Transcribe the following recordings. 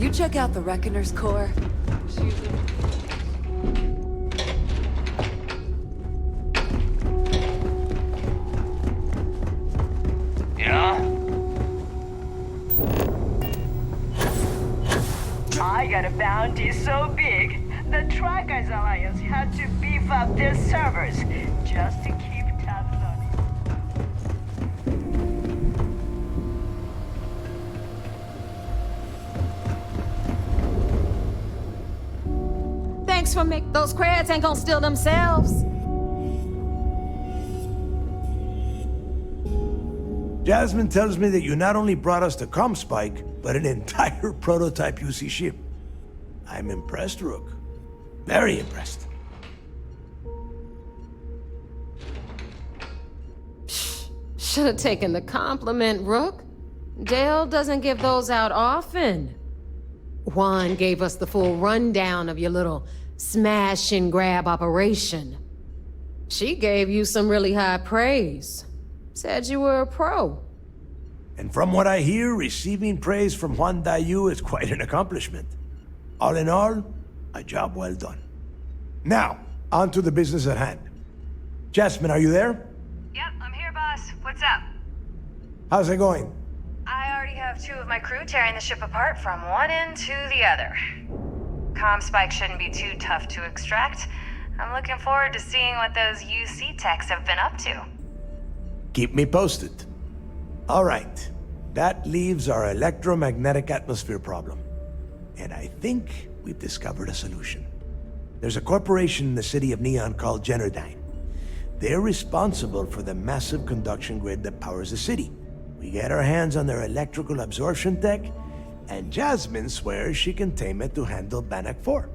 you check out the Reckoner's core? Yeah? I got a bounty so big, the Trackers Alliance had to beef up their servers just to keep tabs on it. Thanks for making those creds ain't gonna steal themselves. Jasmine tells me that you not only brought us the Comspike, but an entire prototype UC ship. I'm impressed, Rook. Very impressed. Should have taken the compliment, Rook. Dale doesn't give those out often. Juan gave us the full rundown of your little smash and grab operation. She gave you some really high praise. Said you were a pro. And from what I hear, receiving praise from Juan Dayu is quite an accomplishment. All in all, a job well done. Now, on to the business at hand. Jasmine, are you there? Yep, I'm here, boss. What's up? How's it going? I already have 2 of my crew tearing the ship apart from one end to the other. Comspike shouldn't be too tough to extract. I'm looking forward to seeing what those UC techs have been up to. Keep me posted. All right. That leaves our electromagnetic atmosphere problem. And I think we've discovered a solution. There's a corporation in the city of Neon called Pt19. They're responsible for the massive conduction grid that powers the city. We get our hands on their electrical absorption tech, and Jasmine swears she can tame it to handle Bannock 4.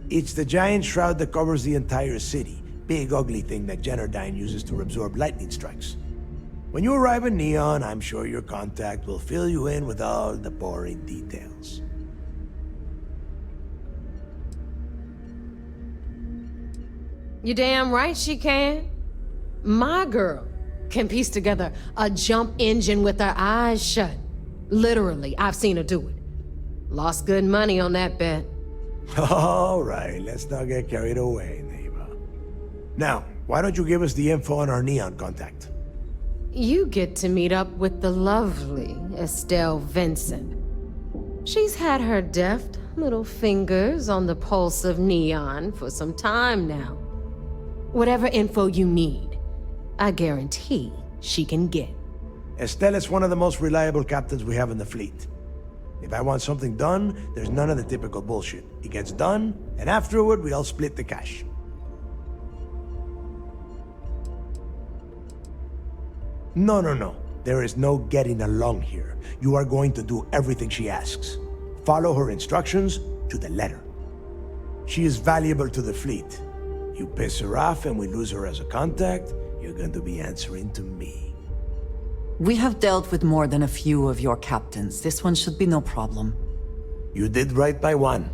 It's the giant shroud that covers the entire city. Big ugly thing that Pt19 uses to absorb lightning strikes. When you arrive in Neon, I'm sure your contact will fill you in with all the boring details. You damn right she can. My girl can piece together a jump engine with her eyes shut. Literally, I've seen her do it. Lost good money on that bet. All right, let's not get carried away, neighbor. Now, why don't you give us the info on our Neon contact? You get to meet up with the lovely Estelle Vincent. She's had her deft little fingers on the pulse of Neon for some time now. Whatever info you need, I guarantee she can get. Estelle is one of the most reliable captains we have in the fleet. If I want something done, there's none of the typical bullshit. It gets done, and afterward, we all split the cash. No. There is no getting along here. You are going to do everything she asks. Follow her instructions to the letter. She is valuable to the fleet. You piss her off and we lose her as a contact, you're going to be answering to me. We have dealt with more than a few of your captains. This one should be no problem. You did right by one.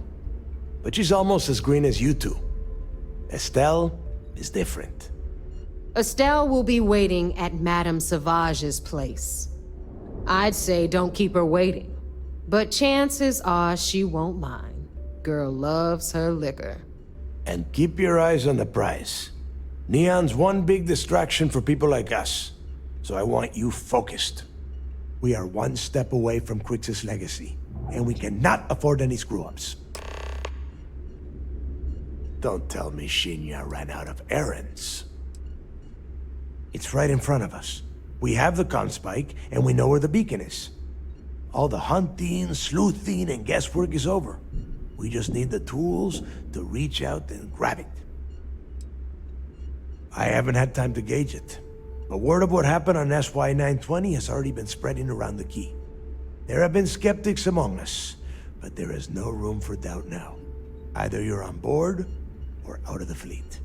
But she's almost as green as you two. Estelle is different. Estelle will be waiting at Madame Sauvage's place. I'd say don't keep her waiting, but chances are she won't mind. Girl loves her liquor. And keep your eyes on the prize. Neon's one big distraction for people like us, so I want you focused. We are one step away from Crix's legacy, and we cannot afford any screw-ups. Don't tell me Shinya ran out of errands. It's right in front of us. We have the Comspike, and we know where the beacon is. All the hunting, sleuthing, and guesswork is over. We just need the tools to reach out and grab it. I haven't had time to gauge it, but word of what happened on SY-920 has already been spreading around the key. There have been skeptics among us, but there is no room for doubt now. Either you're on board, or out of the fleet.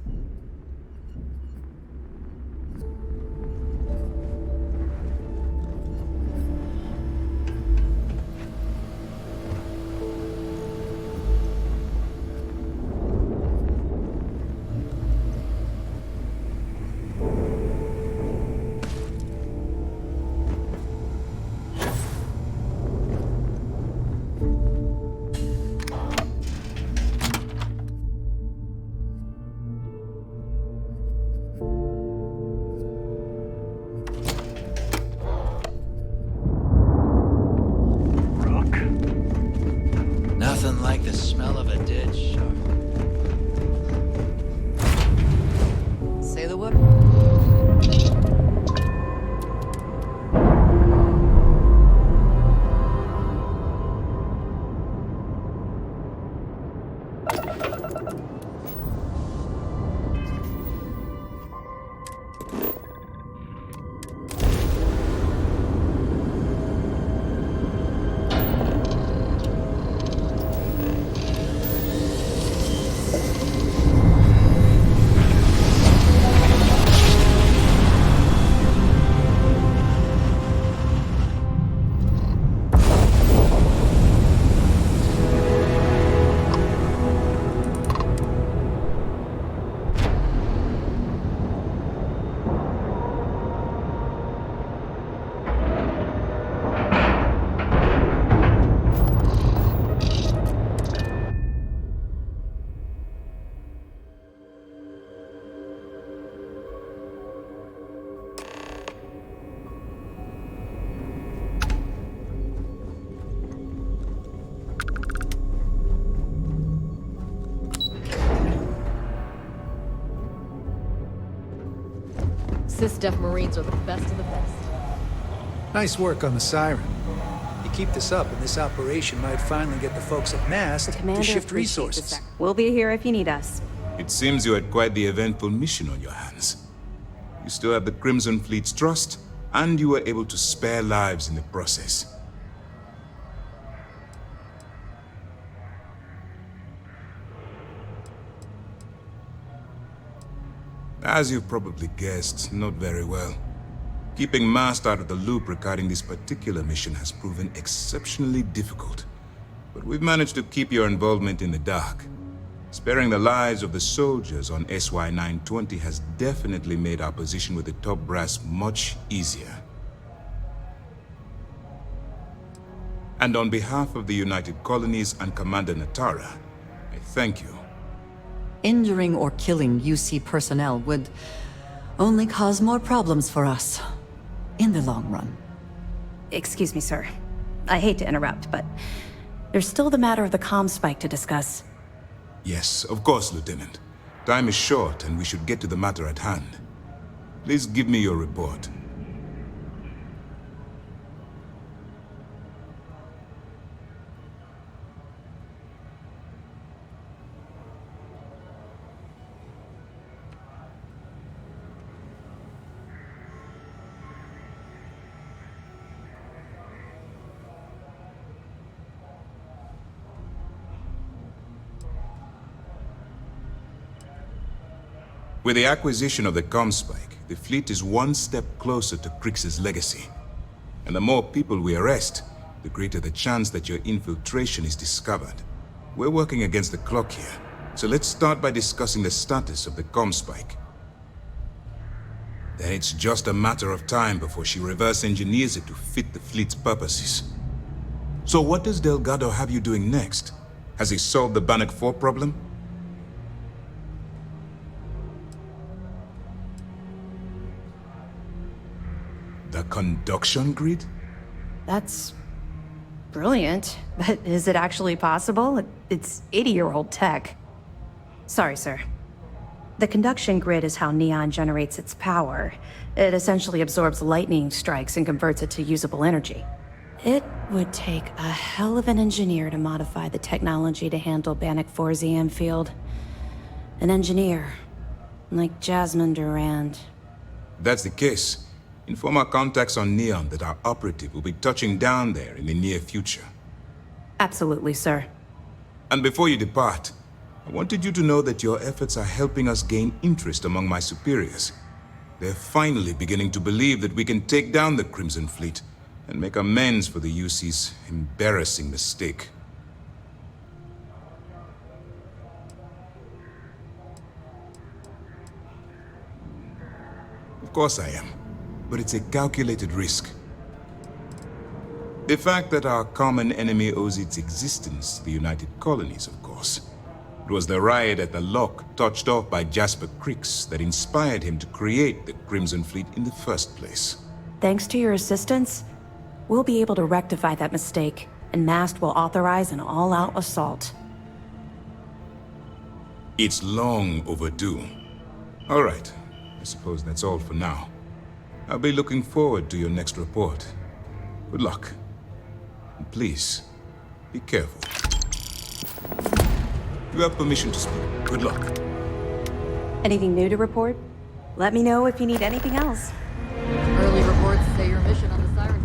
dead sharp. Say the word. Sys-Def Marines are the best of the best. Nice work on the siren. You keep this up, and this operation might finally get the folks at Mast to shift resources. We'll be here if you need us. It seems you had quite the eventful mission on your hands. You still have the Crimson Fleet's trust, and you were able to spare lives in the process. As you've probably guessed, not very well. Keeping Mast out of the loop regarding this particular mission has proven exceptionally difficult. But we've managed to keep your involvement in the dark. Sparing the lives of the soldiers on SY-920 has definitely made our position with the top brass much easier. And on behalf of the United Colonies and Commander Natara, I thank you. Injuring or killing UC personnel would only cause more problems for us in the long run. Excuse me, sir. I hate to interrupt, but there's still the matter of the comm spike to discuss. Yes, of course, Lieutenant. Time is short, and we should get to the matter at hand. Please give me your report. With the acquisition of the Comspike, the fleet is one step closer to Krix's legacy. And the more people we arrest, the greater the chance that your infiltration is discovered. We're working against the clock here, so let's start by discussing the status of the Comspike. Then it's just a matter of time before she reverse engineers it to fit the fleet's purposes. So what does Delgado have you doing next? Has he solved the Bannock 4 problem? The conduction grid? That's brilliant, but is it actually possible? It's 80-year-old tech. Sorry, sir. The conduction grid is how Neon generates its power. It essentially absorbs lightning strikes and converts it to usable energy. It would take a hell of an engineer to modify the technology to handle Bannock 4's EM field. An engineer, like Jasmine Durand. If that's the case, inform our contacts on Neon that our operative will be touching down there in the near future. Absolutely, sir. And before you depart, I wanted you to know that your efforts are helping us gain interest among my superiors. They're finally beginning to believe that we can take down the Crimson Fleet and make amends for the UC's embarrassing mistake. Of course I am, but it's a calculated risk. The fact that our common enemy owes its existence to the United Colonies, of course. It was the riot at the Lock, touched off by Jasper Krix, that inspired him to create the Crimson Fleet in the first place. Thanks to your assistance, we'll be able to rectify that mistake, and Mast will authorize an all-out assault. It's long overdue. All right. I suppose that's all for now. I'll be looking forward to your next report. Good luck. And please, be careful. You have permission to speak. Good luck. Anything new to report? Let me know if you need anything else. Early reports say your mission on the Siren.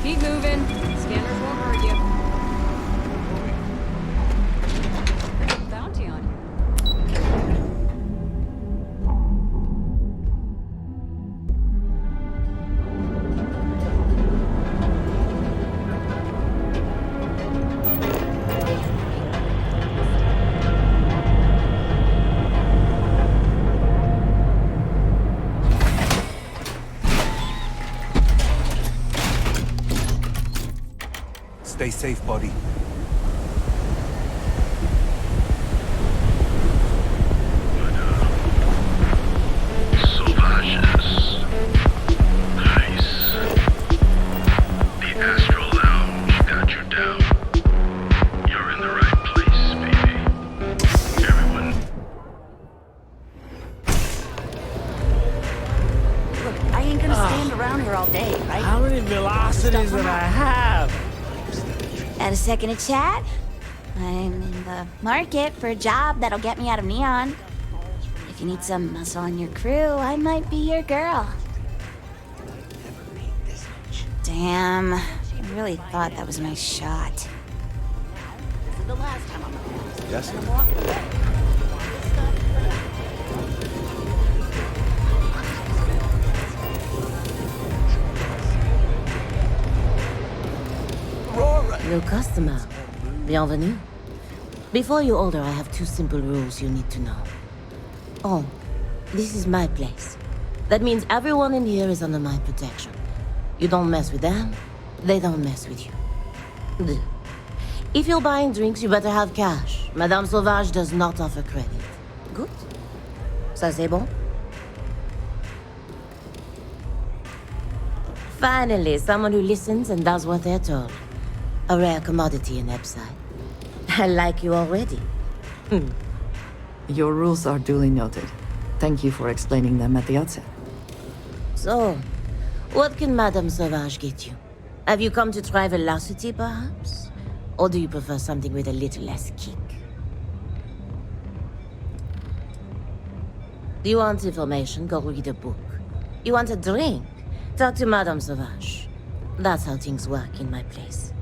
Keep moving. Scanners won't hurt you. Bounty on you. Stay safe, buddy. Sauvages. Nice. The Astral Lounge got you down. You're in the right place, baby. Everyone. Look, I ain't gonna stand around here all day, right? How many velocities did I have? Got a second to chat? I'm in the market for a job that'll get me out of Neon. If you need some muscle on your crew, I might be your girl. Damn, I really thought that was my shot. This is the last time I'm gonna Yes. I'm walking away. New customer. Bienvenue. Before you order, I have two simple rules you need to know. Oh, this is my place. That means everyone in here is under my protection. You don't mess with them, they don't mess with you. Deux. If you're buying drinks, you better have cash. Madame Sauvage does not offer credit. Good? Ça c'est bon? Finally, someone who listens and does what they're told. A rare commodity in Epside. I like you already. Your rules are duly noted. Thank you for explaining them at the outset. So, what can Madame Sauvage get you? Have you come to try velocity, perhaps? Or do you prefer something with a little less kick? You want information? Go read a book. You want a drink? Talk to Madame Sauvage. That's how things work in my place.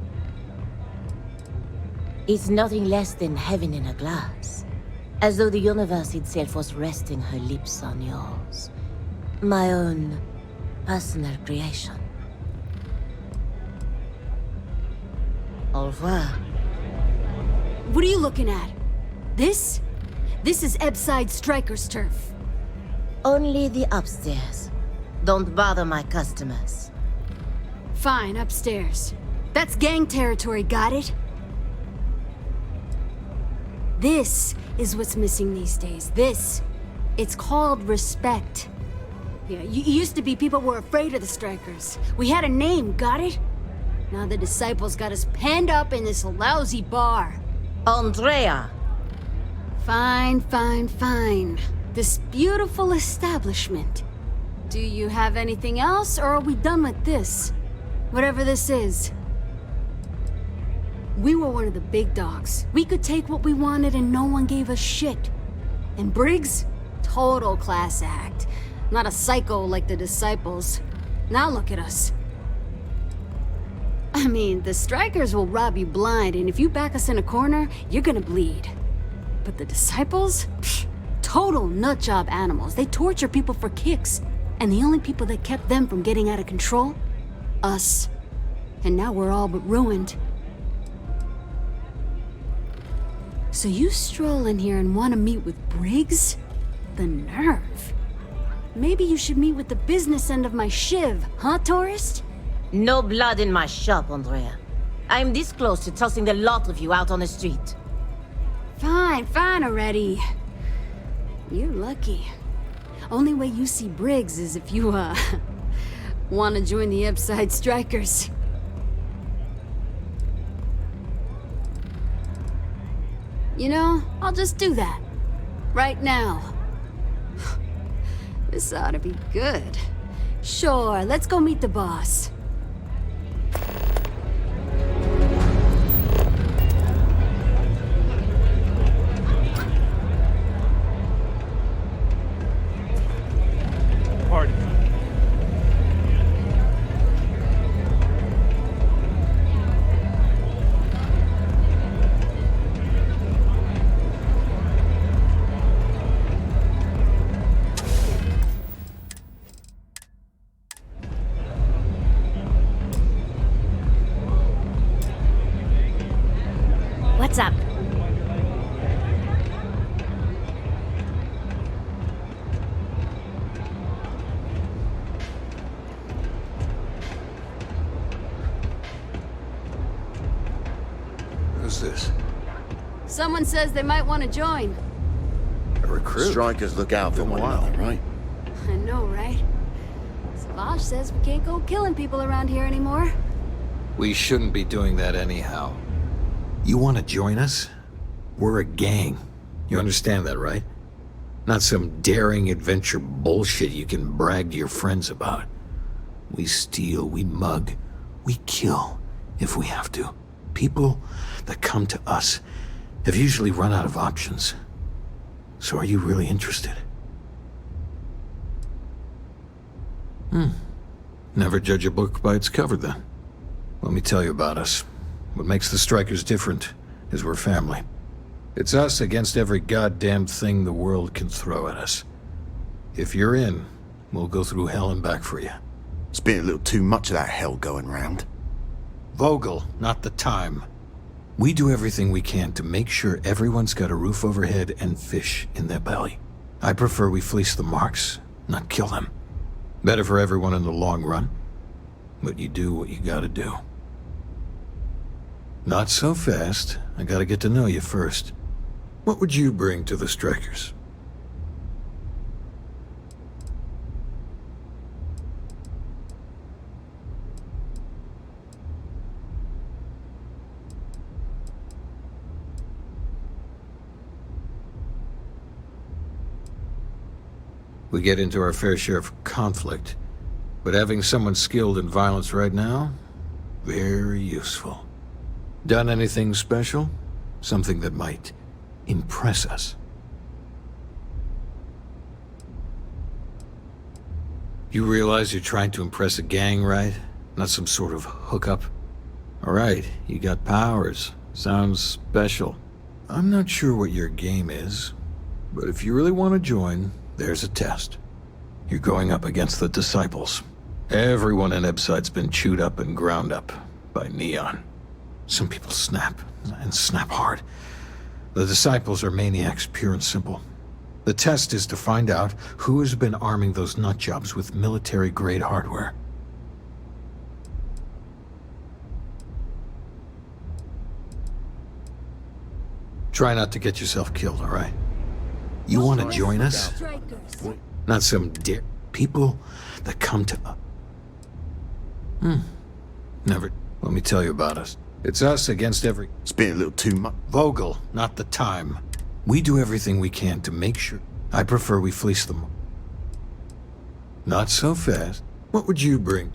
It's nothing less than heaven in a glass. As though the universe itself was resting her lips on yours. My own personal creation. Au revoir. What are you looking at? This? This is Ebside Striker's turf. Only the upstairs. Don't bother my customers. Fine, upstairs. That's gang territory, got it? This is what's missing these days. This It's called respect. Yeah, used to be people were afraid of the Strikers. We had a name, got it? Now the disciples got us penned up in this lousy bar. Andrea! Fine, fine, fine. This beautiful establishment. Do you have anything else, or are we done with this? Whatever this is. We were one of the big dogs. We could take what we wanted and no one gave us shit. And Briggs? Total class act. Not a psycho like the disciples. Now look at us. I mean, the Strikers will rob you blind, and if you back us in a corner, you're gonna bleed. But the disciples? Pfft, total nutjob animals. They torture people for kicks. And the only people that kept them from getting out of control? Us. And now we're all but ruined. So you stroll in here and want to meet with Briggs? The nerve. Maybe you should meet with the business end of my shiv, huh, tourist? No blood in my shop, Andrea. I'm this close to tossing the lot of you out on the street. Fine, fine already. You're lucky. Only way you see Briggs is if you, want to join the Pt19 Strikers. You know, I'll just do that. Right now. This ought to be good. Sure, let's go meet the boss. Pardon me. What's up? Who's this? Someone says they might want to join. A recruit? Strikers look out for Been a one while. another, right? I know, right? Savage says we can't go killing people around here anymore. We shouldn't be doing that anyhow. You want to join us? We're a gang. You understand that, right? Not some daring adventure bullshit you can brag to your friends about. We steal, we mug, we kill, if we have to. People that come to us have usually run out of options. So are you really interested? Never judge a book by its cover, then. Let me tell you about us. What makes the Strikers different is we're family. It's us against every goddamn thing the world can throw at us. If you're in, we'll go through hell and back for you. It's been a little too much of that hell going round. Vogel, not the time. We do everything we can to make sure everyone's got a roof overhead and fish in their belly. I prefer we fleece the marks, not kill them. Better for everyone in the long run. But you do what you gotta do. Not so fast. I gotta get to know you first. What would you bring to the Strikers? We get into our fair share of conflict, but having someone skilled in violence right now, very useful. Done anything special? Something that might impress us? You realize you're trying to impress a gang, right? Not some sort of hookup? Alright, you got powers. Sounds special. I'm not sure what your game is, but if you really want to join, there's a test. You're going up against the Disciples. Everyone in Pt19's been chewed up and ground up by Neon. Some people snap, and snap hard. The Disciples are maniacs, pure and simple. The test is to find out who has been arming those nutjobs with military-grade hardware. Try not to get yourself killed, all right? You want to join us? Not some people that come to us. Never. Let me tell you about us. It's us against every... It's been a little too much. Vogel, not the time. We do everything we can to make sure. I prefer we fleece them. Not so fast. What would you bring?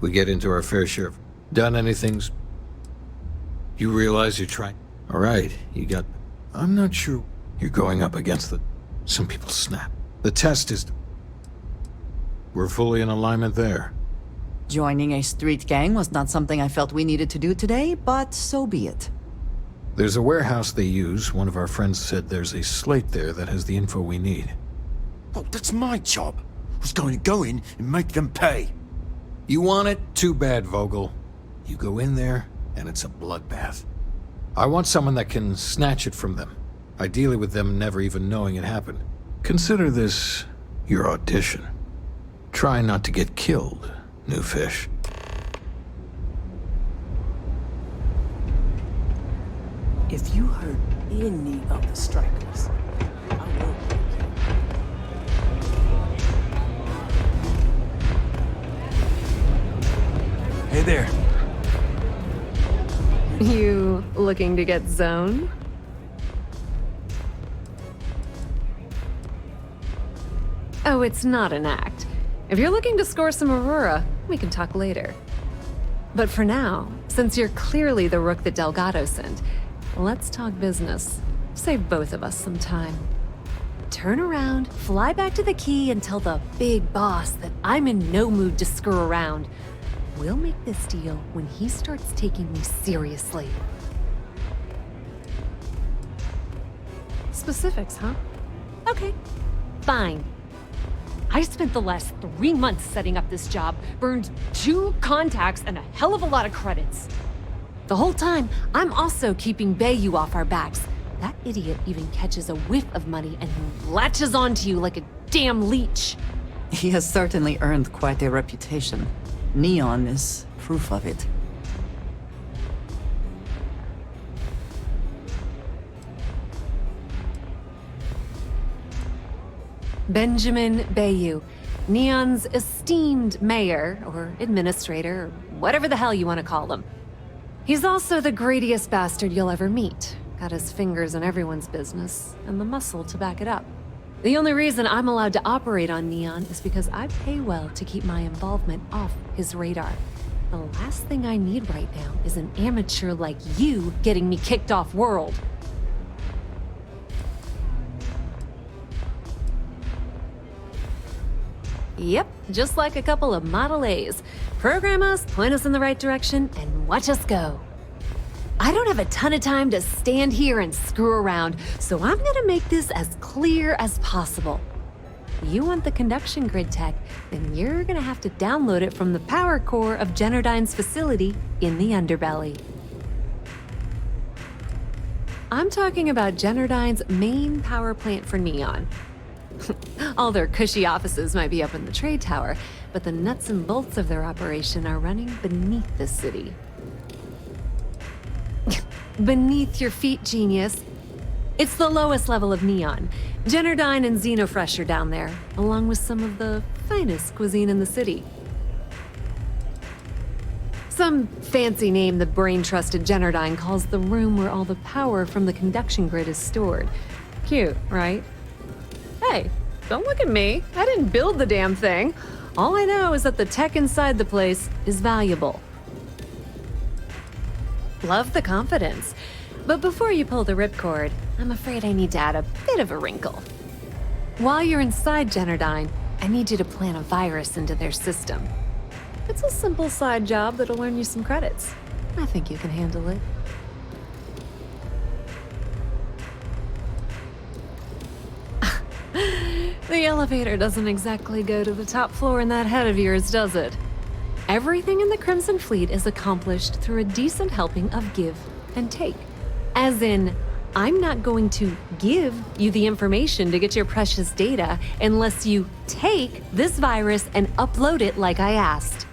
We get into our fair share of... Done anything? You realize you're trying... All right, you got... I'm not sure you're going up against the... Some people snap. The test is... We're fully in alignment there. Joining a street gang was not something I felt we needed to do today, but so be it. There's a warehouse they use. One of our friends said there's a slate there that has the info we need. Oh, that's my job. I was going to go in and make them pay. You want it? Too bad, Vogel. You go in there, and it's a bloodbath. I want someone that can snatch it from them. Ideally with them never even knowing it happened. Consider this your audition. Try not to get killed, new fish. If you hurt any of the strikers, I will. Hey there. You looking to get zoned? Oh, it's not an act. If you're looking to score some Aurora, we can talk later. But for now, since you're clearly the rook that Delgado sent, let's talk business. Save both of us some time. Turn around, fly back to the key, and tell the big boss that I'm in no mood to screw around. We'll make this deal when he starts taking me seriously. Specifics, huh? Okay, fine. I spent the last 3 months setting up this job, burned 2 contacts and a hell of a lot of credits. The whole time, I'm also keeping Bayou off our backs. That idiot even catches a whiff of money and latches onto you like a damn leech. He has certainly earned quite a reputation. Neon is proof of it. Benjamin Bayou, Neon's esteemed mayor, or administrator, or whatever the hell you want to call him. He's also the greediest bastard you'll ever meet. Got his fingers in everyone's business, and the muscle to back it up. The only reason I'm allowed to operate on Neon is because I pay well to keep my involvement off his radar. The last thing I need right now is an amateur like you getting me kicked off world. Yep, just like a couple of Model A's. Program us, point us in the right direction, and watch us go. I don't have a ton of time to stand here and screw around, so I'm gonna make this as clear as possible. You want the conduction grid tech, then you're gonna have to download it from the power core of Generdyne's facility in the underbelly. I'm talking about Generdyne's main power plant for Neon. All their cushy offices might be up in the trade tower, but the nuts and bolts of their operation are running beneath the city. Beneath your feet, genius. It's the lowest level of Neon. Generdyne and Xenofresh are down there, along with some of the finest cuisine in the city. Some fancy name the brain-trusted Generdyne calls the room where all the power from the conduction grid is stored. Cute, right? Hey, don't look at me. I didn't build the damn thing. All I know is that the tech inside the place is valuable. Love the confidence. But before you pull the ripcord, I'm afraid I need to add a bit of a wrinkle. While you're inside Generdyne, I need you to plant a virus into their system. It's a simple side job that'll earn you some credits. I think you can handle it. The elevator doesn't exactly go to the top floor in that head of yours, does it? Everything in the Crimson Fleet is accomplished through a decent helping of give and take. As in, I'm not going to give you the information to get your precious data unless you take this virus and upload it like I asked.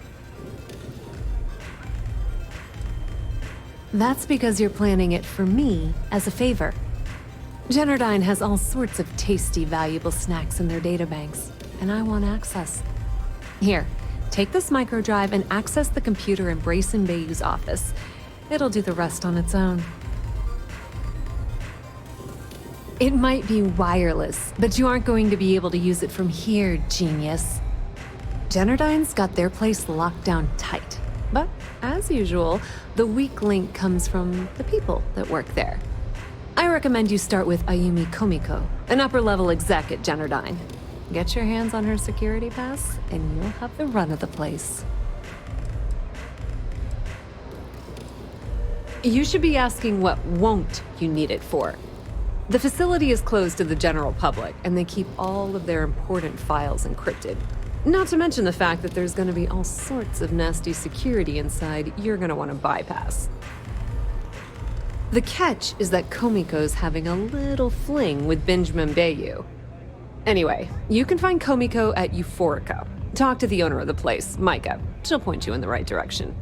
That's because you're planning it for me as a favor. Generdyne has all sorts of tasty, valuable snacks in their databanks, and I want access. Here, take this microdrive and access the computer in Brayson Bayou's office. It'll do the rest on its own. It might be wireless, but you aren't going to be able to use it from here, genius. Generdyne's got their place locked down tight. But, as usual, the weak link comes from the people that work there. I recommend you start with Ayumi Komiko, an upper-level exec at Generdyne. Get your hands on her security pass, and you'll have the run of the place. You should be asking what won't you need it for. The facility is closed to the general public, and they keep all of their important files encrypted. Not to mention the fact that there's gonna be all sorts of nasty security inside you're gonna want to bypass. The catch is that Komiko's having a little fling with Benjamin Bayou. Anyway, you can find Komiko at Euphorica. Talk to the owner of the place, Micah. She'll point you in the right direction.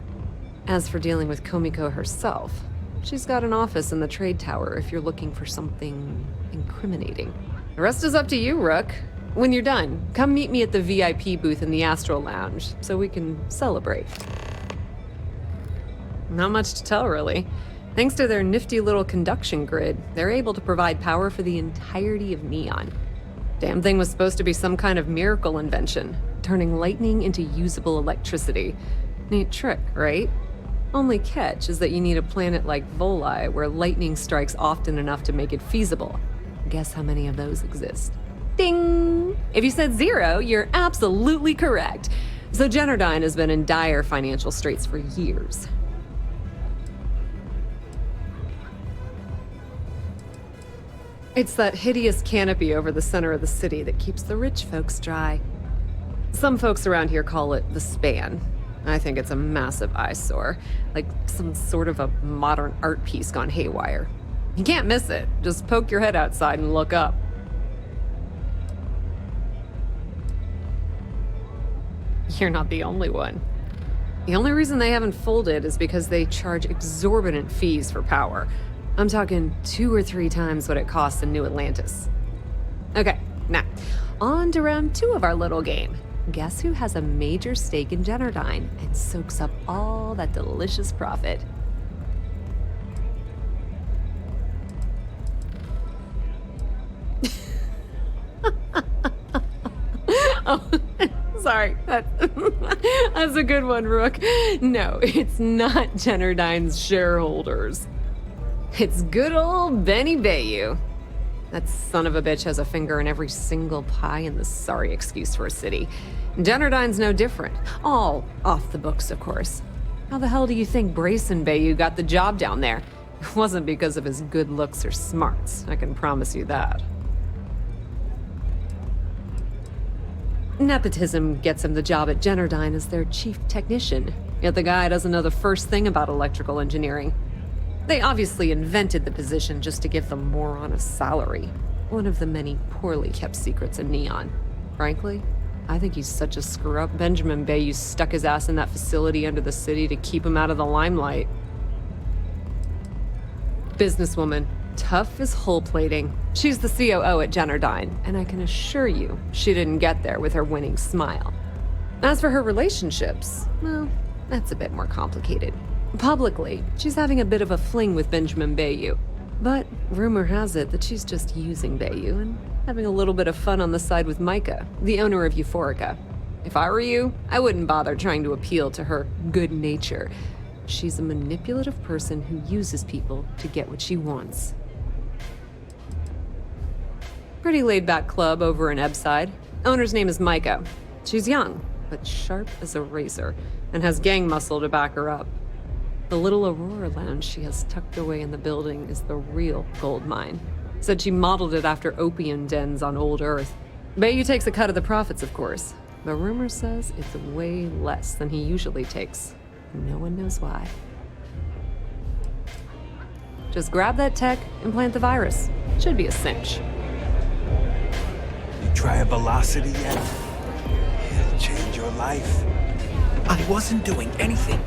As for dealing with Komiko herself, she's got an office in the trade tower if you're looking for something incriminating. The rest is up to you, Rook. When you're done, come meet me at the VIP booth in the Astral Lounge so we can celebrate. Not much to tell, really. Thanks to their nifty little conduction grid, they're able to provide power for the entirety of Neon. Damn thing was supposed to be some kind of miracle invention, turning lightning into usable electricity. Neat trick, right? Only catch is that you need a planet like Voli where lightning strikes often enough to make it feasible. Guess how many of those exist? Ding! If you said 0, you're absolutely correct. So Generdyne has been in dire financial straits for years. It's that hideous canopy over the center of the city that keeps the rich folks dry. Some folks around here call it the Span. I think it's a massive eyesore, like some sort of a modern art piece gone haywire. You can't miss it. Just poke your head outside and look up. You're not the only one. The only reason they haven't folded is because they charge exorbitant fees for power. I'm talking 2 or 3 times what it costs in New Atlantis. Okay, now, on to round 2 of our little game. Guess who has a major stake in Generdyne and soaks up all that delicious profit? Oh, sorry. That's a good one, Rook. No, it's not Generdyne's shareholders. It's good old Benny Bayou. That son of a bitch has a finger in every single pie in the sorry excuse for a city. Generdyne's no different. All off the books, of course. How the hell do you think Brayson Bayou got the job down there? It wasn't because of his good looks or smarts, I can promise you that. Nepotism gets him the job at Generdyne as their chief technician, yet the guy doesn't know the first thing about electrical engineering. They obviously invented the position just to give the moron a salary. One of the many poorly kept secrets in Neon. Frankly, I think he's such a screw-up Benjamin Bayou stuck his ass in that facility under the city to keep him out of the limelight. Businesswoman, tough as hull plating. She's the COO at Generdyne, and I can assure you she didn't get there with her winning smile. As for her relationships, well, that's a bit more complicated. Publicly, she's having a bit of a fling with Benjamin Bayou, but rumor has it that she's just using Bayou and having a little bit of fun on the side with Micah, the owner of Euphorica. If I were you, I wouldn't bother trying to appeal to her good nature. She's a manipulative person who uses people to get what she wants. Pretty laid-back club over in Ebbside. Owner's name is Micah. She's young, but sharp as a razor, and has gang muscle to back her up. The little Aurora lounge she has tucked away in the building is the real gold mine. Said she modeled it after opium dens on old Earth. Bayou takes a cut of the profits, of course, but rumor says it's way less than he usually takes. No one knows why. Just grab that tech and plant the virus. Should be a cinch. You try a velocity yet? It'll change your life. I wasn't doing anything.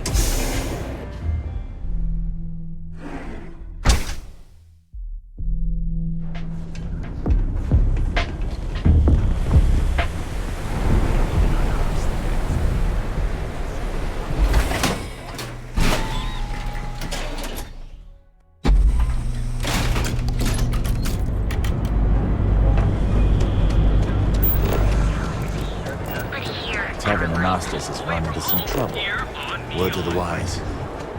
Masters has run into some trouble. Word to the wise.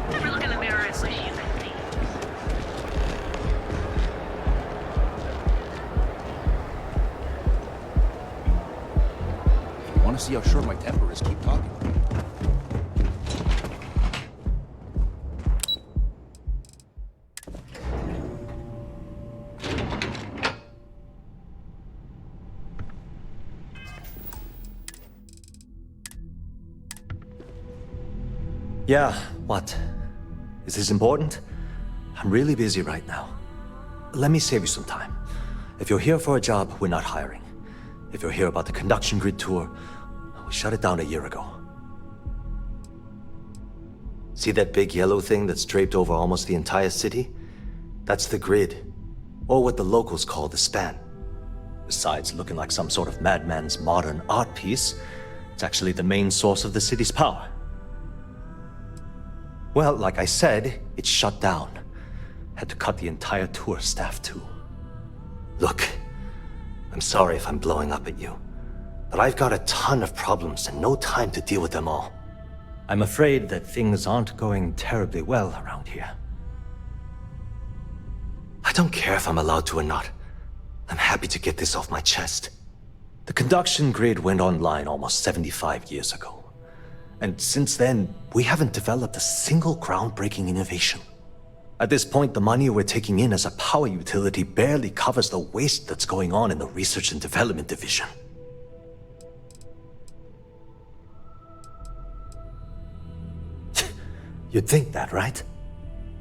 If you look in the mirror and wish you could see. If you want to see how short my temper is, keep talking. Yeah, what? Is this important? I'm really busy right now. Let me save you some time. If you're here for a job, we're not hiring. If you're here about the conduction grid tour, we shut it down a year ago. See that big yellow thing that's draped over almost the entire city? That's the grid, or what the locals call the span. Besides looking like some sort of madman's modern art piece, it's actually the main source of the city's power. Well, like I said, it's shut down. Had to cut the entire tour staff too. Look, I'm sorry if I'm blowing up at you, but I've got a ton of problems and no time to deal with them all. I'm afraid that things aren't going terribly well around here. I don't care if I'm allowed to or not. I'm happy to get this off my chest. The conduction grid went online almost 75 years ago. And since then, we haven't developed a single groundbreaking innovation. At this point, the money we're taking in as a power utility barely covers the waste that's going on in the research and development division. You'd think that, right?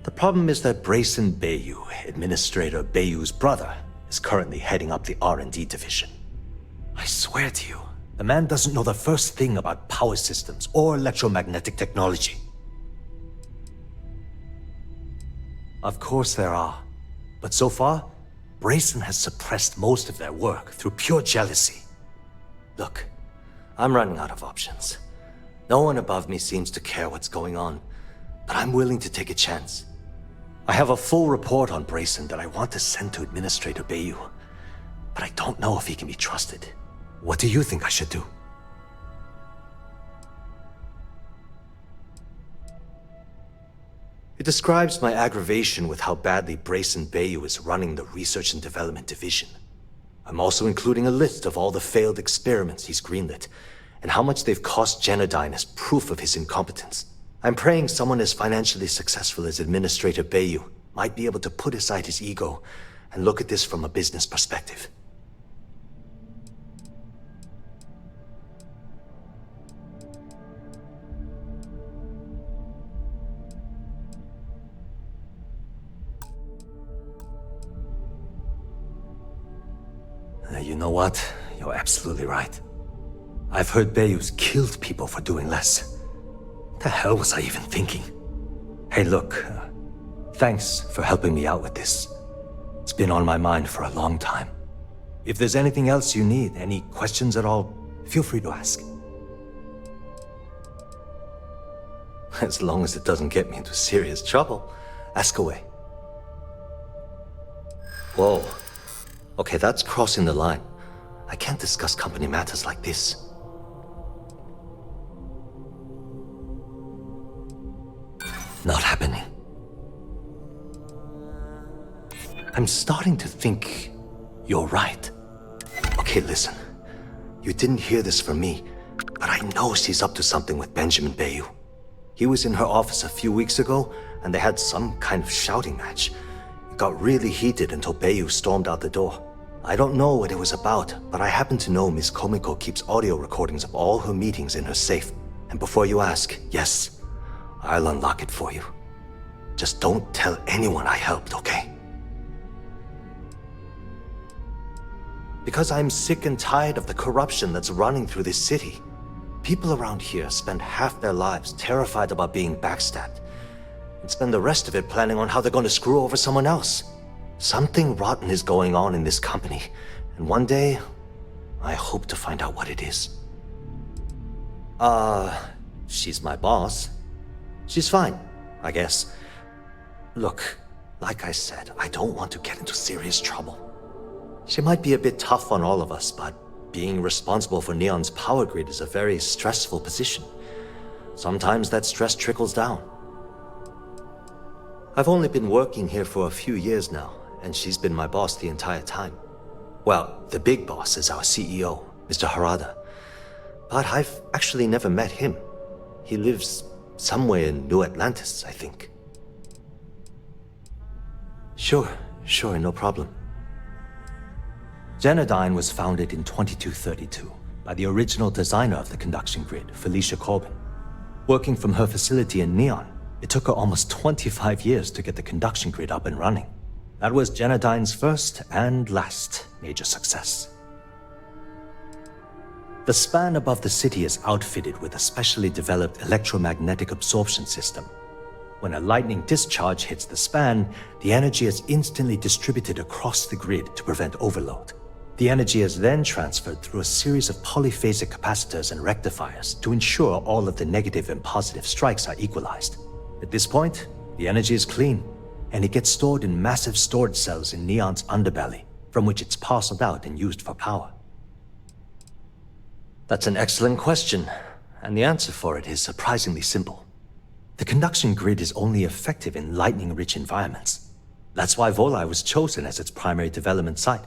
The problem is that Brayson Bayou, Administrator Bayou's brother, is currently heading up the R&D division. I swear to you, the man doesn't know the first thing about power systems or electromagnetic technology. Of course there are, but so far, Brayson has suppressed most of their work through pure jealousy. Look, I'm running out of options. No one above me seems to care what's going on, but I'm willing to take a chance. I have a full report on Brayson that I want to send to Administrator Bayou, but I don't know if he can be trusted. What do you think I should do? It describes my aggravation with how badly Brayson Bayou is running the Research and Development Division. I'm also including a list of all the failed experiments he's greenlit, and how much they've cost Genodyne as proof of his incompetence. I'm praying someone as financially successful as Administrator Bayou might be able to put aside his ego and look at this from a business perspective. You know what? You're absolutely right. I've heard Bayou's killed people for doing less. The hell was I even thinking? Hey, look, thanks for helping me out with this. It's been on my mind for a long time. If there's anything else you need, any questions at all, feel free to ask. As long as it doesn't get me into serious trouble, ask away. Whoa. Okay, that's crossing the line. I can't discuss company matters like this. Not happening. I'm starting to think you're right. Okay, listen. You didn't hear this from me, but I know she's up to something with Benjamin Bayou. He was in her office a few weeks ago, and they had some kind of shouting match. It got really heated until Bayou stormed out the door. I don't know what it was about, but I happen to know Miss Komiko keeps audio recordings of all her meetings in her safe. And before you ask, yes, I'll unlock it for you. Just don't tell anyone I helped, okay? Because I'm sick and tired of the corruption that's running through this city. People around here spend half their lives terrified about being backstabbed, and spend the rest of it planning on how they're going to screw over someone else. Something rotten is going on in this company, and one day, I hope to find out what it is. She's my boss. She's fine, I guess. Look, like I said, I don't want to get into serious trouble. She might be a bit tough on all of us, but being responsible for Neon's power grid is a very stressful position. Sometimes that stress trickles down. I've only been working here for a few years now, and she's been my boss the entire time. Well, the big boss is our CEO, Mr. Harada. But I've actually never met him. He lives somewhere in New Atlantis, I think. Sure, no problem. Genodyne was founded in 2232 by the original designer of the conduction grid, Felicia Corbin. Working from her facility in Neon, it took her almost 25 years to get the conduction grid up and running. That was Genodyne's first and last major success. The span above the city is outfitted with a specially developed electromagnetic absorption system. When a lightning discharge hits the span, the energy is instantly distributed across the grid to prevent overload. The energy is then transferred through a series of polyphasic capacitors and rectifiers to ensure all of the negative and positive strikes are equalized. At this point, the energy is clean, and it gets stored in massive storage cells in Neon's underbelly, from which it's parceled out and used for power. That's an excellent question, and the answer for it is surprisingly simple. The conduction grid is only effective in lightning-rich environments. That's why Volai was chosen as its primary development site.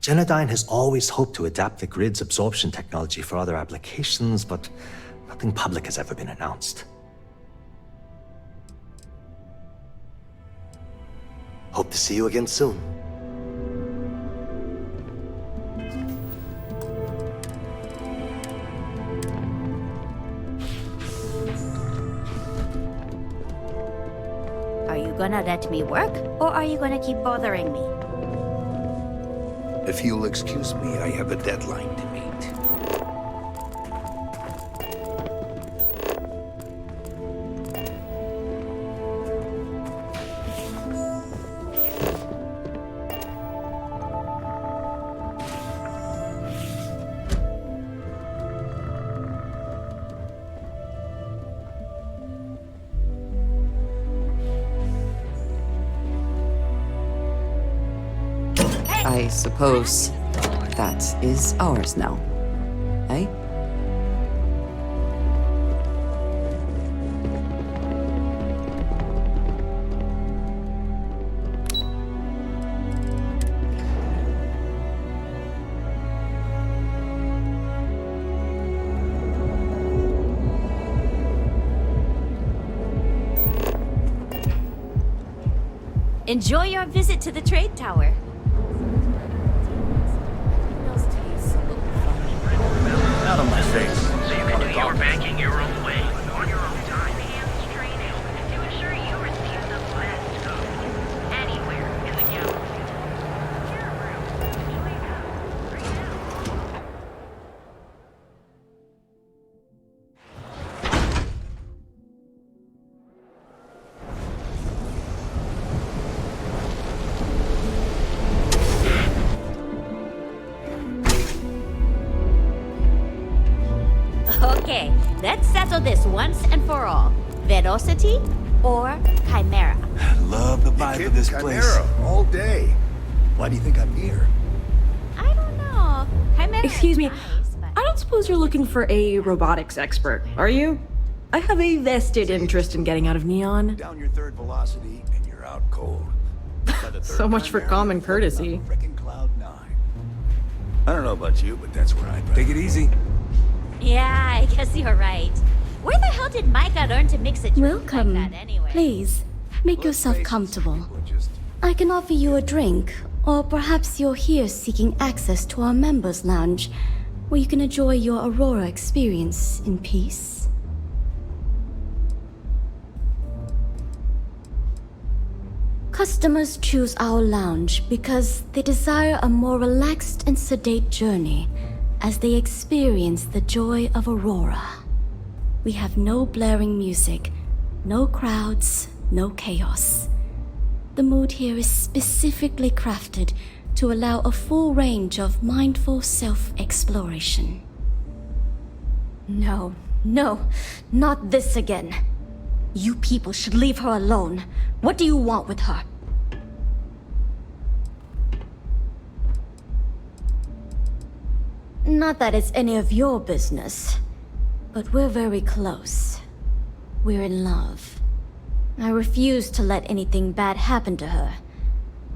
Genodyne has always hoped to adapt the grid's absorption technology for other applications, but nothing public has ever been announced. Hope to see you again soon. Are you gonna let me work, or are you gonna keep bothering me? If you'll excuse me, I have a deadline to meet. I suppose that is ours now, eh? Enjoy your visit to the trade tower. Out of my face. So you can do your banking your own way, on your own time, and straight out, to ensure you receive the best code anywhere in the galaxy. Your room, enjoy that right now. Okay, let's settle this once and for all. Velocity or Chimera? Love the vibe of this place. All day. Why do you think I'm here? I don't know. Chimera Excuse me, is nice, but... I don't suppose you're looking for a robotics expert, are you? I have a vested interest in getting out of Neon. Down your third velocity and you're out cold. So much for common courtesy. Frickin' Cloud 9. I don't know about you, but that's where I'd rather. Take it easy. Yeah, I guess you're right. Where the hell did Micah learn to mix a drink Welcome. like that anyway? Please, make yourself comfortable. I can offer you a drink, or perhaps you're here seeking access to our members' lounge, where you can enjoy your Aurora experience in peace. Customers choose our lounge because they desire a more relaxed and sedate journey as they experience the joy of Aurora. We have no blaring music, no crowds, no chaos. The mood here is specifically crafted to allow a full range of mindful self-exploration. No, not this again. You people should leave her alone. What do you want with her? Not that it's any of your business, but we're very close. We're in love. I refuse to let anything bad happen to her,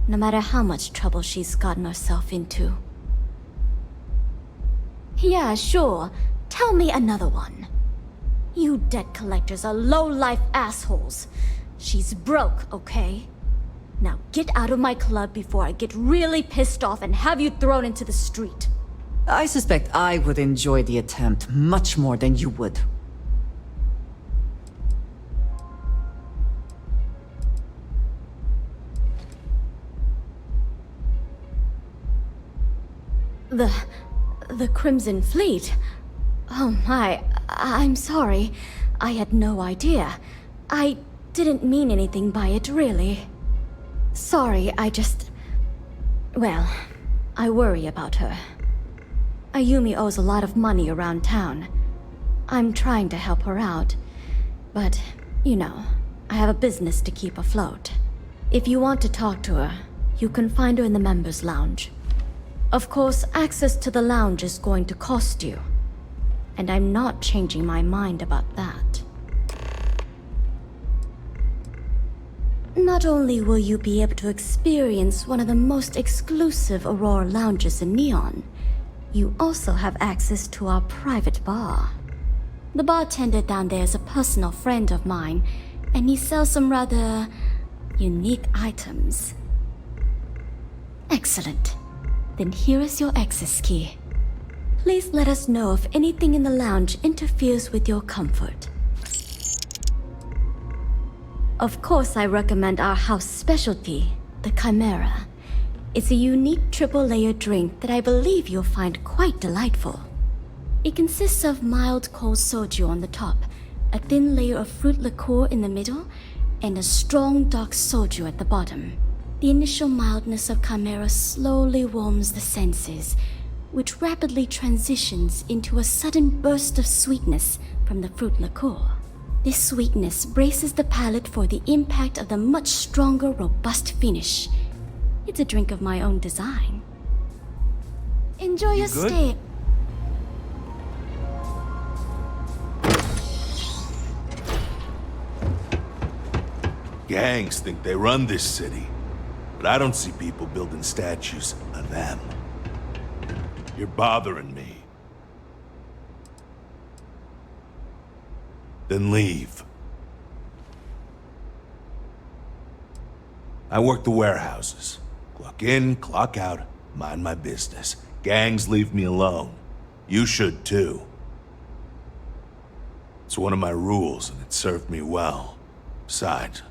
no matter how much trouble she's gotten herself into. Yeah, sure. Tell me another one. You debt collectors are low-life assholes. She's broke, okay? Now get out of my club before I get really pissed off and have you thrown into the street. I suspect I would enjoy the attempt much more than you would. The Crimson Fleet? Oh my, I'm sorry. I had no idea. I didn't mean anything by it, really. Sorry, well, I worry about her. Ayumi owes a lot of money around town. I'm trying to help her out, but, you know, I have a business to keep afloat. If you want to talk to her, you can find her in the members' lounge. Of course, access to the lounge is going to cost you, and I'm not changing my mind about that. Not only will you be able to experience one of the most exclusive Aurora lounges in Neon, you also have access to our private bar. The bartender down there is a personal friend of mine, and he sells some rather unique items. Excellent. Then here is your access key. Please let us know if anything in the lounge interferes with your comfort. Of course, I recommend our house specialty, the Chimera. It's a unique triple-layer drink that I believe you'll find quite delightful. It consists of mild cold soju on the top, a thin layer of fruit liqueur in the middle, and a strong dark soju at the bottom. The initial mildness of Chimera slowly warms the senses, which rapidly transitions into a sudden burst of sweetness from the fruit liqueur. This sweetness braces the palate for the impact of the much stronger, robust finish. It's a drink of my own design. Enjoy your stay. Gangs think they run this city, but I don't see people building statues of them. You're bothering me. Then leave. I work the warehouses. Clock in, clock out, mind my business. Gangs leave me alone. You should too. It's one of my rules, and it served me well. Besides,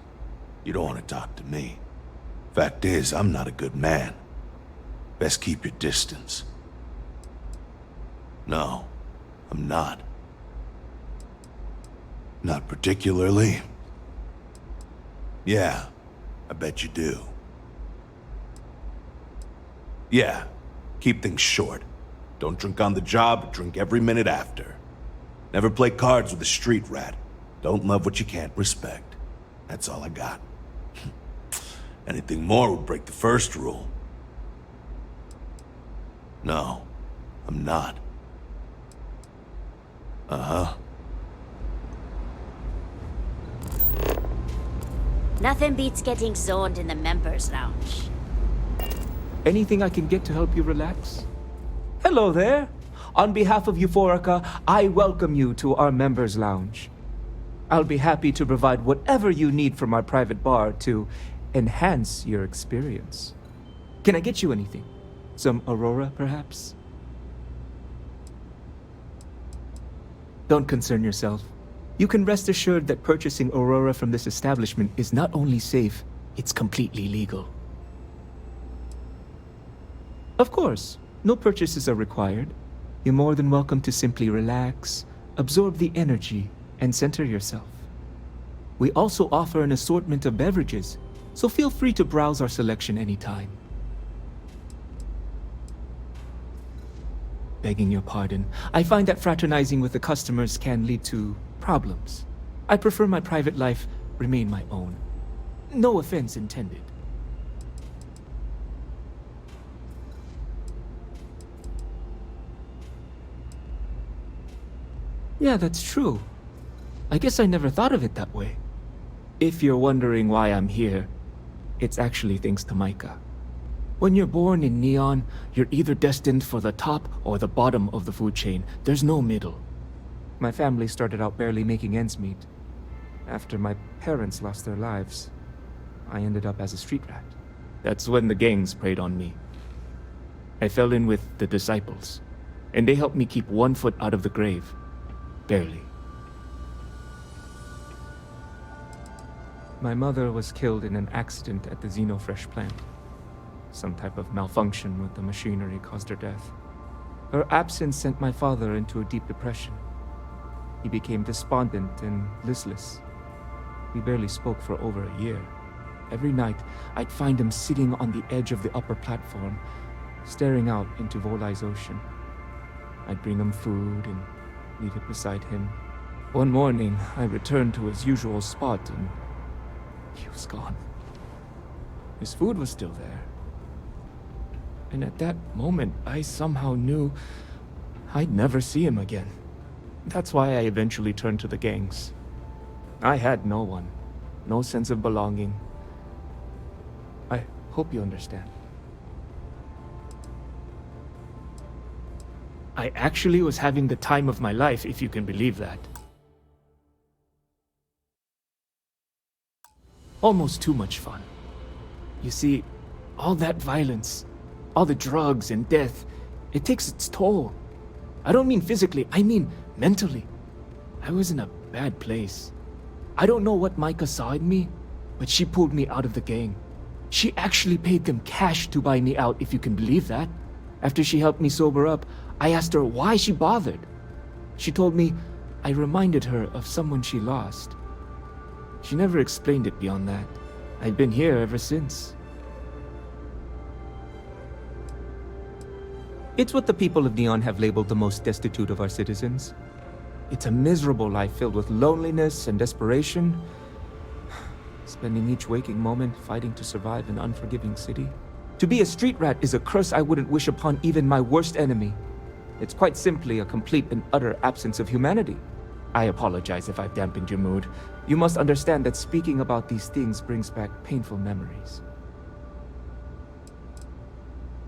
you don't want to talk to me. Fact is, I'm not a good man. Best keep your distance. No, I'm not. Not particularly. Yeah, I bet you do. Yeah, keep things short. Don't drink on the job, drink every minute after. Never play cards with a street rat. Don't love what you can't respect. That's all I got. Anything more would break the first rule. No, I'm not. Uh-huh. Nothing beats getting zoned in the members' lounge. Anything I can get to help you relax? Hello there. On behalf of Euphorica, I welcome you to our members' lounge. I'll be happy to provide whatever you need from our private bar to enhance your experience. Can I get you anything? Some Aurora, perhaps? Don't concern yourself. You can rest assured that purchasing Aurora from this establishment is not only safe, it's completely legal. Of course, no purchases are required. You're more than welcome to simply relax, absorb the energy, and center yourself. We also offer an assortment of beverages, so feel free to browse our selection anytime. Begging your pardon, I find that fraternizing with the customers can lead to problems. I prefer my private life remain my own. No offense intended. Yeah, that's true. I guess I never thought of it that way. If you're wondering why I'm here, it's actually thanks to Micah. When you're born in Neon, you're either destined for the top or the bottom of the food chain. There's no middle. My family started out barely making ends meet. After my parents lost their lives, I ended up as a street rat. That's when the gangs preyed on me. I fell in with the disciples, and they helped me keep 1 foot out of the grave. Barely. My mother was killed in an accident at the Xenofresh plant. Some type of malfunction with the machinery caused her death. Her absence sent my father into a deep depression. He became despondent and listless. We barely spoke for over a year. Every night, I'd find him sitting on the edge of the upper platform, staring out into Volai's ocean. I'd bring him food and leave it beside him. One morning, I returned to his usual spot and he was gone. His food was still there. And at that moment, I somehow knew I'd never see him again. That's why I eventually turned to the gangs. I had no one, no sense of belonging. I hope you understand. I actually was having the time of my life, if you can believe that. Almost too much fun. You see, all that violence, all the drugs and death, it takes its toll. I don't mean physically, I mean mentally. I was in a bad place. I don't know what Micah saw in me, but she pulled me out of the gang. She actually paid them cash to buy me out, if you can believe that. After she helped me sober up, I asked her why she bothered. She told me I reminded her of someone she lost. She never explained it beyond that. I've been here ever since. It's what the people of Neon have labeled the most destitute of our citizens. It's a miserable life filled with loneliness and desperation, spending each waking moment fighting to survive an unforgiving city. To be a street rat is a curse I wouldn't wish upon even my worst enemy. It's quite simply a complete and utter absence of humanity. I apologize if I've dampened your mood. You must understand that speaking about these things brings back painful memories.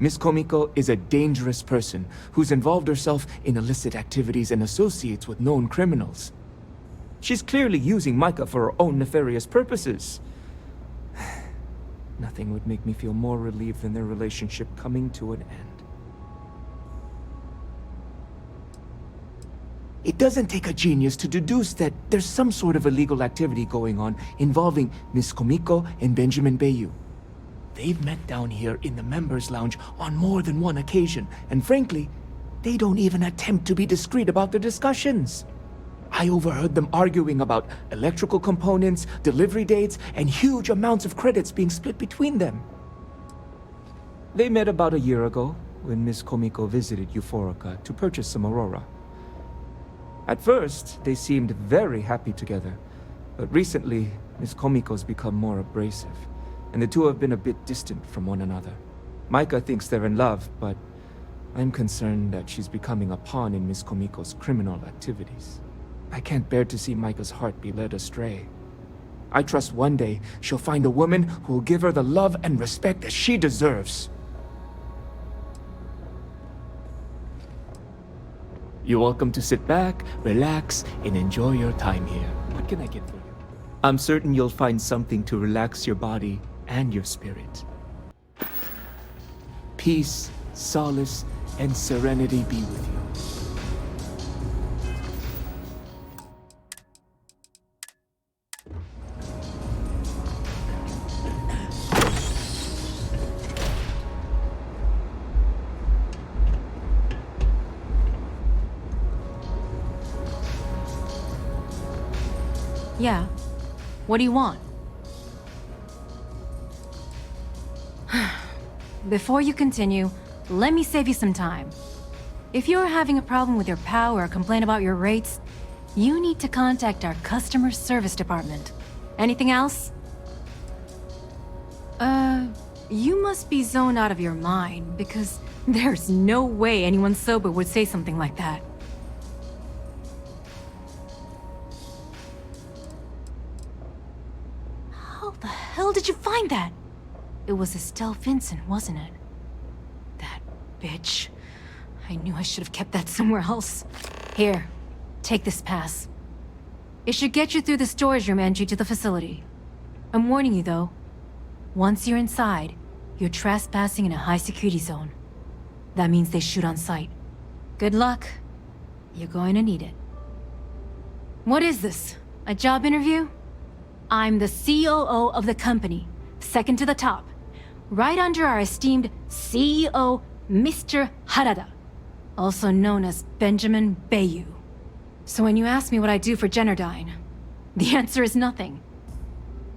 Miss Komiko is a dangerous person who's involved herself in illicit activities and associates with known criminals. She's clearly using Micah for her own nefarious purposes. Nothing would make me feel more relieved than their relationship coming to an end. It doesn't take a genius to deduce that there's some sort of illegal activity going on involving Miss Komiko and Benjamin Bayou. They've met down here in the members' lounge on more than one occasion, and frankly, they don't even attempt to be discreet about their discussions. I overheard them arguing about electrical components, delivery dates, and huge amounts of credits being split between them. They met about a year ago, when Miss Komiko visited Euphorica to purchase some Aurora. At first, they seemed very happy together, but recently, Miss Komiko's become more abrasive, and the two have been a bit distant from one another. Micah thinks they're in love, but I'm concerned that she's becoming a pawn in Miss Komiko's criminal activities. I can't bear to see Micah's heart be led astray. I trust one day she'll find a woman who will give her the love and respect that she deserves. You're welcome to sit back, relax, and enjoy your time here. What can I get for you? I'm certain you'll find something to relax your body and your spirit. Peace, solace, and serenity be with you. Yeah. What do you want? Before you continue, let me save you some time. If you're having a problem with your POW or a complaint about your rates, you need to contact our customer service department. Anything else? You must be zoned out of your mind, because there's no way anyone sober would say something like that. behind that? It was Estelle Vincent, wasn't it? That bitch. I knew I should have kept that somewhere else. Here, take this pass. It should get you through the storage room entry to the facility. I'm warning you, though. Once you're inside, you're trespassing in a high-security zone. That means they shoot on sight. Good luck. You're going to need it. What is this? A job interview? I'm the COO of the company, second to the top, right under our esteemed CEO, Mr. Harada, also known as Benjamin Bayou. So when you ask me what I do for Generdyne, the answer is nothing.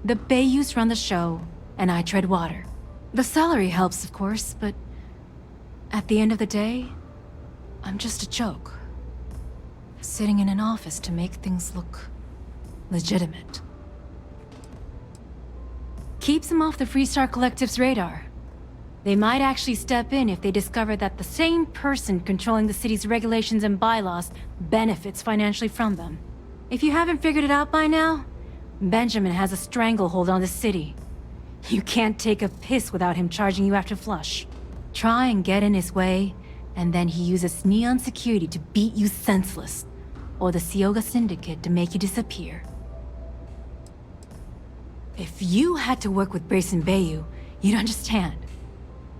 The Bayous run the show, and I tread water. The salary helps, of course, but at the end of the day, I'm just a joke. Sitting in an office to make things look legitimate. Keeps them off the Freestar Collective's radar. They might actually step in if they discover that the same person controlling the city's regulations and bylaws benefits financially from them. If you haven't figured it out by now, Benjamin has a stranglehold on the city. You can't take a piss without him charging you after flush. Try and get in his way, and then he uses Neon security to beat you senseless, or the Sioga Syndicate to make you disappear. If you had to work with Grayson Bayou, you'd understand.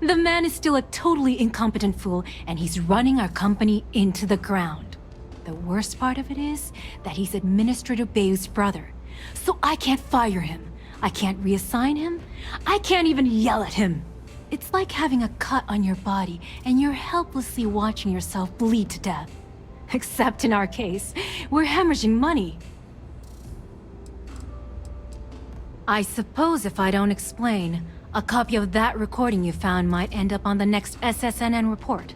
The man is still a totally incompetent fool, and he's running our company into the ground. The worst part of it is that he's Administrator Bayou's brother, so I can't fire him. I can't reassign him. I can't even yell at him. It's like having a cut on your body, and you're helplessly watching yourself bleed to death. Except in our case, we're hemorrhaging money. I suppose if I don't explain, a copy of that recording you found might end up on the next SSNN report.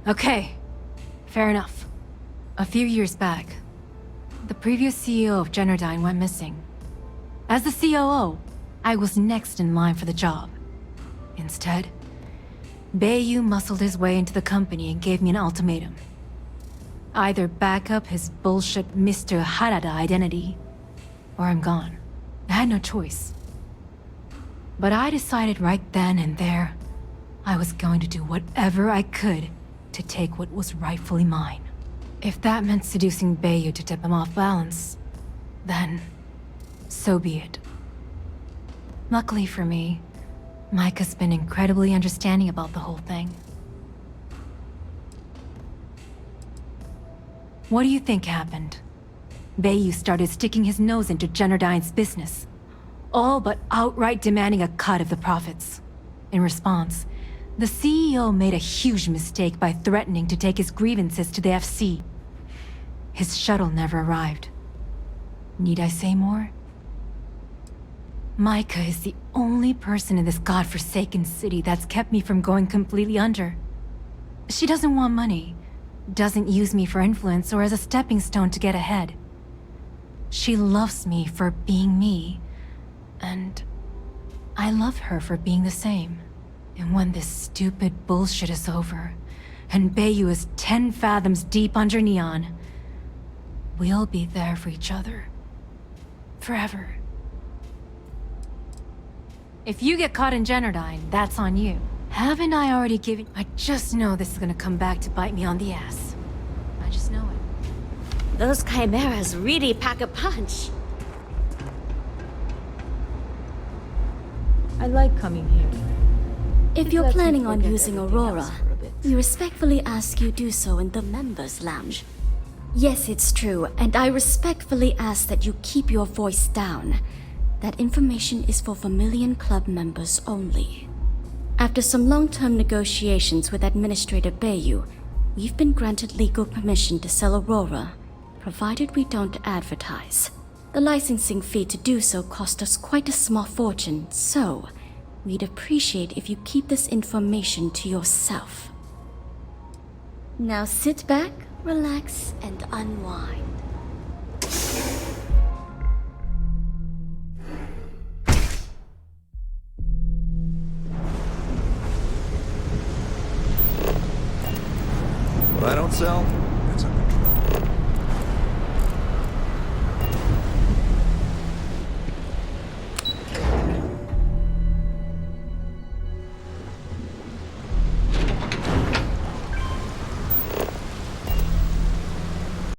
Okay, fair enough. A few years back, the previous CEO of Generdyne went missing. As the COO, I was next in line for the job. Instead, Bayou muscled his way into the company and gave me an ultimatum. Either back up his bullshit Mr. Harada identity, or I'm gone. I had no choice. But I decided right then and there, I was going to do whatever I could to take what was rightfully mine. If that meant seducing Bayou to tip him off balance, then so be it. Luckily for me, Mike has been incredibly understanding about the whole thing. What do you think happened? Bayou started sticking his nose into Generdyne's business, all but outright demanding a cut of the profits. In response, the CEO made a huge mistake by threatening to take his grievances to the FC. His shuttle never arrived. Need I say more? Micah is the only person in this godforsaken city that's kept me from going completely under. She doesn't want money, doesn't use me for influence or as a stepping stone to get ahead. She loves me for being me, and I love her for being the same. And when this stupid bullshit is over, and Bayou is 10 fathoms deep under Neon, we'll be there for each other. Forever. If you get caught in Generdyne, that's on you. Haven't I already given— I just know this is gonna come back to bite me on the ass. I just know it. Those chimeras really pack a punch. I like coming here. If you're planning on using Aurora, we respectfully ask you do so in the members' lounge. Yes, it's true, and I respectfully ask that you keep your voice down. That information is for Vermilion Club members only. After some long-term negotiations with Administrator Bayou, we've been granted legal permission to sell Aurora, provided we don't advertise. The licensing fee to do so cost us quite a small fortune, so we'd appreciate if you keep this information to yourself. Now sit back, relax, and unwind. What I don't sell,